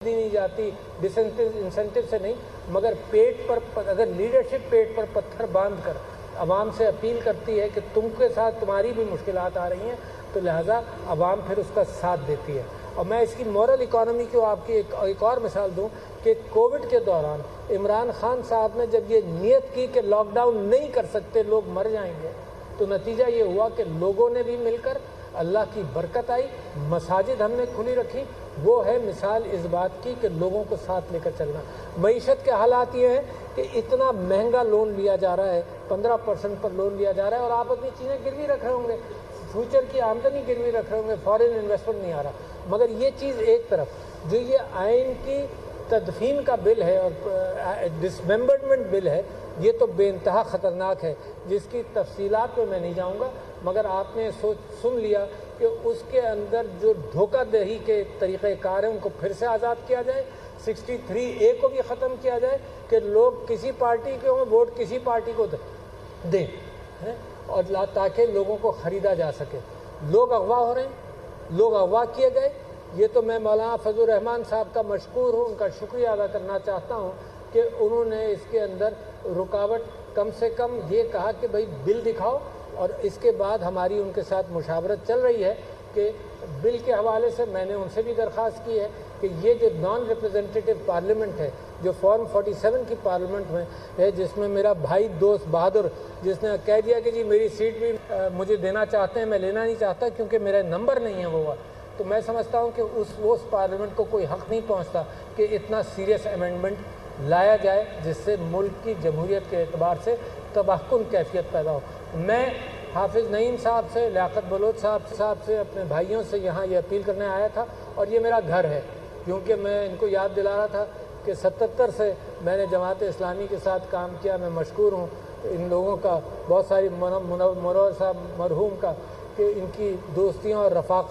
दी नहीं जाती, इंसेंटिव से नहीं, मगर पेट पर अगर लीडरशिप पेट पर पत्थर बांध कर अवाम से अपील करती है कि तुमके साथ तुम्हारी भी मुश्किलात आ रही हैं, तो लिहाजा अवाम फिर उसका साथ देती है। और मैं इसकी मॉरल इकॉनमी को आपकी एक और मिसाल दूं कि कोविड के दौरान इमरान खान साहब ने जब ये नियत की कि लॉकडाउन नहीं कर सकते, लोग मर जाएंगे, तो नतीजा ये हुआ कि लोगों ने भी मिलकर, अल्लाह की बरकत आई, मसाजिद हमने खुली रखी। वो है मिसाल इस बात की कि लोगों को साथ लेकर चलना। मईशत के हालात ये हैं कि इतना महंगा लोन लिया जा रहा है, 15% पर लोन लिया जा रहा है, और आप अपनी चीज़ें गिरवी रख रहे होंगे, फ्यूचर की आमदनी गिरवी रख रहे होंगे, फॉरेन इन्वेस्टमेंट नहीं आ रहा। मगर ये चीज़ एक तरफ, जो ये आइन की तदफीन का बिल है और डिसमेंबरमेंट बिल है, ये तो बेइंतहा ख़तरनाक है, जिसकी तफसीलात में मैं नहीं जाऊँगा, मगर आपने सुन लिया कि उसके अंदर जो धोखाधड़ी के तरीक़ेकार हैं उनको फिर से आज़ाद किया जाए, 63A को भी ख़त्म किया जाए कि लोग किसी पार्टी के हों, वोट किसी पार्टी को दें, और ताकि लोगों को ख़रीदा जा सके। लोग अगवा हो रहे हैं, लोग अगवा किए गए। ये तो मैं मौलाना फजल रहमान साहब का मशकूर हूँ, उनका शुक्रिया अदा करना चाहता हूँ कि उन्होंने इसके अंदर रुकावट कम से कम ये कहा कि भाई बिल दिखाओ, और इसके बाद हमारी उनके साथ मुशावरत चल रही है कि बिल के हवाले से मैंने उनसे भी दरख्वास्त की है कि ये जो नॉन रिप्रेजेंटेटिव पार्लियामेंट है, जो फॉर्म 47 की पार्लियामेंट में है, जिसमें मेरा भाई दोस्त बहादुर, जिसने कह दिया कि जी मेरी सीट भी मुझे देना चाहते हैं, मैं लेना नहीं चाहता क्योंकि मेरा नंबर नहीं है वो, तो मैं समझता हूँ कि उस पार्लियामेंट को कोई हक़ नहीं पहुँचता कि इतना सीरियस अमेंडमेंट लाया जाए जिससे मुल्क की जमहूरियत के एतबार से तबाहकुन कैफियत पैदा हो। मैं हाफिज़ नईम साहब से, लियाकत बलोच साहब से, अपने भाइयों से यहाँ ये अपील करने आया था, और ये मेरा घर है, क्योंकि मैं इनको याद दिला रहा था कि 77 से मैंने जमात इस्लामी के साथ काम किया। मैं मशकूर हूँ इन लोगों का, बहुत सारी मुनव्वर साहब मरहूम का, कि इनकी दोस्तियों और रफ़ाक़त